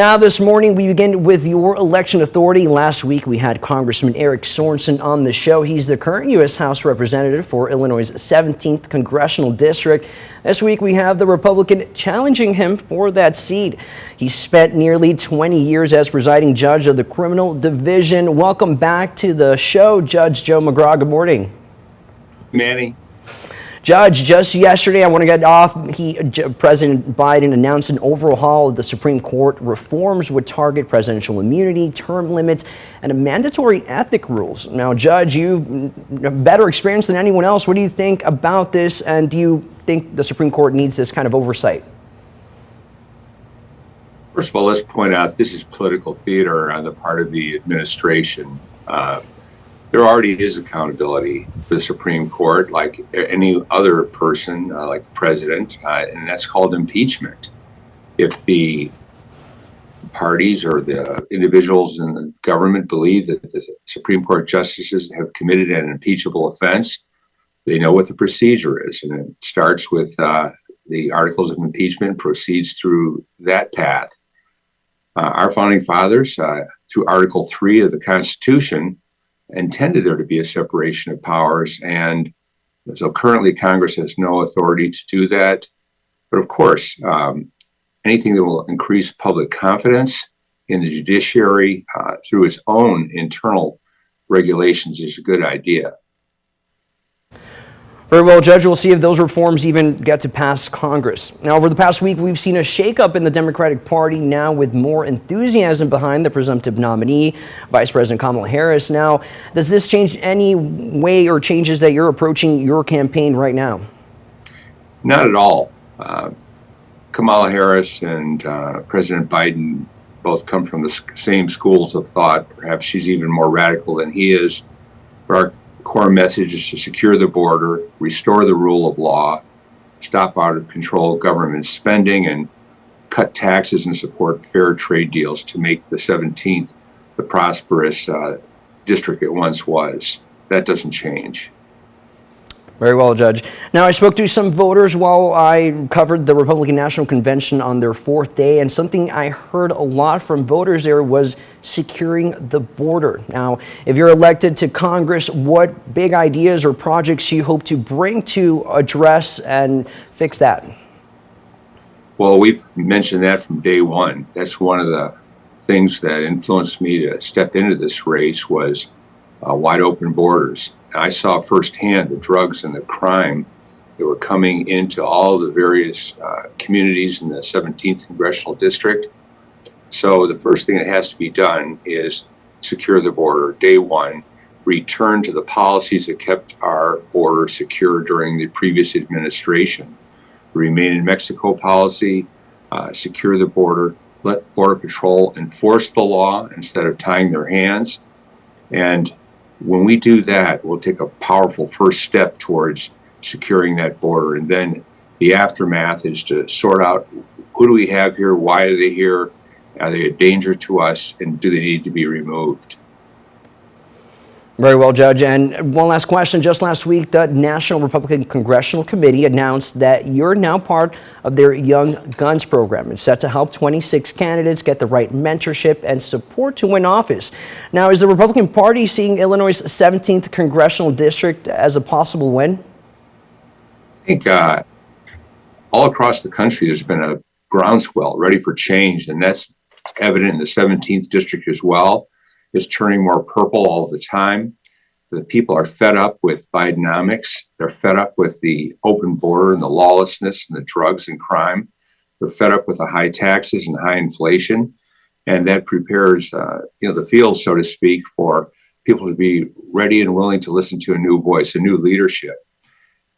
Now this morning we begin with your election authority. Last week we had Congressman Eric Sorensen on the show. He's the current U.S. House Representative for Illinois' 17th Congressional District. This week we have the Republican challenging him for that seat. He spent nearly 20 years as presiding judge of the Criminal Division. Welcome back to the show, Judge Joe McGraw. Good morning. Manny. Judge, just yesterday, I want to get off. President Biden announced an overhaul of the Supreme Court. Reforms would target presidential immunity, term limits, and a mandatory ethic rules. Now, Judge, you have better experience than anyone else. What do you think about this? And do you think the Supreme Court needs this kind of oversight? First of all, let's point out this is political theater on the part of the administration. There already is accountability for the Supreme Court, like any other person, like the president, and that's called impeachment. If the parties or the individuals in the government believe that the Supreme Court justices have committed an impeachable offense, they know what the procedure is, and it starts with the articles of impeachment, proceeds through that path. Our founding fathers, through Article 3 of the Constitution, intended there to be a separation of powers, and so currently Congress has no authority to do that. But of course, anything that will increase public confidence in the judiciary through its own internal regulations is a good idea. Very well, Judge. We'll see if those reforms even get to pass Congress. Now, over the past week, we've seen a shakeup in the Democratic Party now with more enthusiasm behind the presumptive nominee, Vice President Kamala Harris. Now, does this change any way or changes that you're approaching your campaign right now? Not at all. Kamala Harris and President Biden both come from the same schools of thought. Perhaps she's even more radical than he is. But our core message is to secure the border, restore the rule of law, stop out of control government spending, and cut taxes and support fair trade deals to make the 17th the prosperous district it once was. That doesn't change. Very well, Judge. Now, I spoke to some voters while I covered the Republican National Convention on their fourth day, and something I heard a lot from voters there was securing the border. Now, if you're elected to Congress, what big ideas or projects you hope to bring to address and fix that? Well, we've mentioned that from day one. That's one of the things that influenced me to step into this race was wide open borders. I saw firsthand the drugs and the crime that were coming into all the various communities in the 17th Congressional District. So the first thing that has to be done is secure the border. Day one, return to the policies that kept our border secure during the previous administration. Remain in Mexico policy, secure the border, let Border Patrol enforce the law instead of tying their hands. And when we do that, we'll take a powerful first step towards securing that border. And then the aftermath is to sort out who do we have here, why are they here, are they a danger to us, and do they need to be removed? Very well, Judge. And one last question. Just last week, the National Republican Congressional Committee announced that you're now part of their Young Guns program. It's set to help 26 candidates get the right mentorship and support to win office. Now, is the Republican Party seeing Illinois' 17th Congressional District as a possible win? I think all across the country there's been a groundswell ready for change, and that's evident in the 17th District as well. Is turning more purple all the time. The people are fed up with Bidenomics. They're fed up with the open border and the lawlessness and the drugs and crime. They're fed up with the high taxes and high inflation. And that prepares the field, so to speak, for people to be ready and willing to listen to a new voice, a new leadership.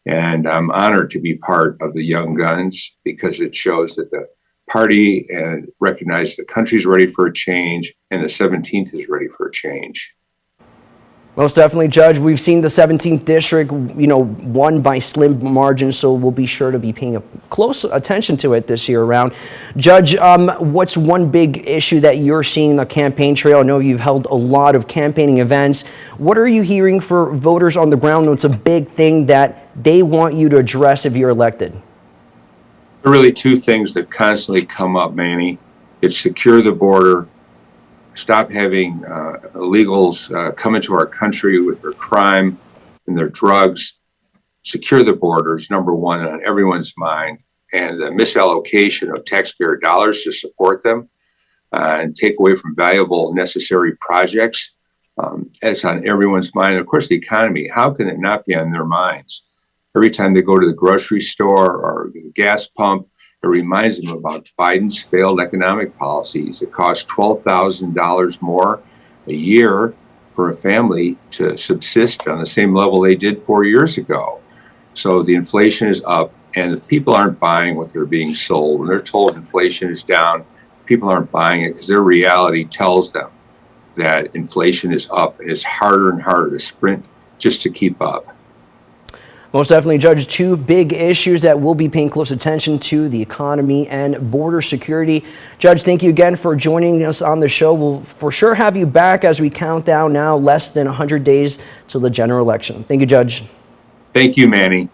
And I'm honored to be part of the Young Guns because it shows that the party and recognize the country's ready for a change and the 17th is ready for a change. Most definitely, Judge. We've seen the 17th District, won by slim margins, so we'll be sure to be paying close attention to it this year around. Judge, what's one big issue that you're seeing in the campaign trail? I know you've held a lot of campaigning events. What are you hearing for voters on the ground? What's a big thing that they want you to address if you're elected? There are really two things that constantly come up, Manny. It's secure the border, stop having illegals come into our country with their crime and their drugs. Secure the borders, number one, on everyone's mind, and the misallocation of taxpayer dollars to support them and take away from valuable, necessary projects. It's on everyone's mind. And of course, the economy, how can it not be on their minds? Every time they go to the grocery store or the gas pump, it reminds them about Biden's failed economic policies. It costs $12,000 more a year for a family to subsist on the same level they did 4 years ago. So the inflation is up, and the people aren't buying what they're being sold. When they're told inflation is down, people aren't buying it because their reality tells them that inflation is up, and it's harder and harder to sprint just to keep up. Most definitely, Judge. Two big issues that we'll be paying close attention to: the economy and border security. Judge, thank you again for joining us on the show. We'll for sure have you back as we count down now less than 100 days till the general election. Thank you, Judge. Thank you, Manny.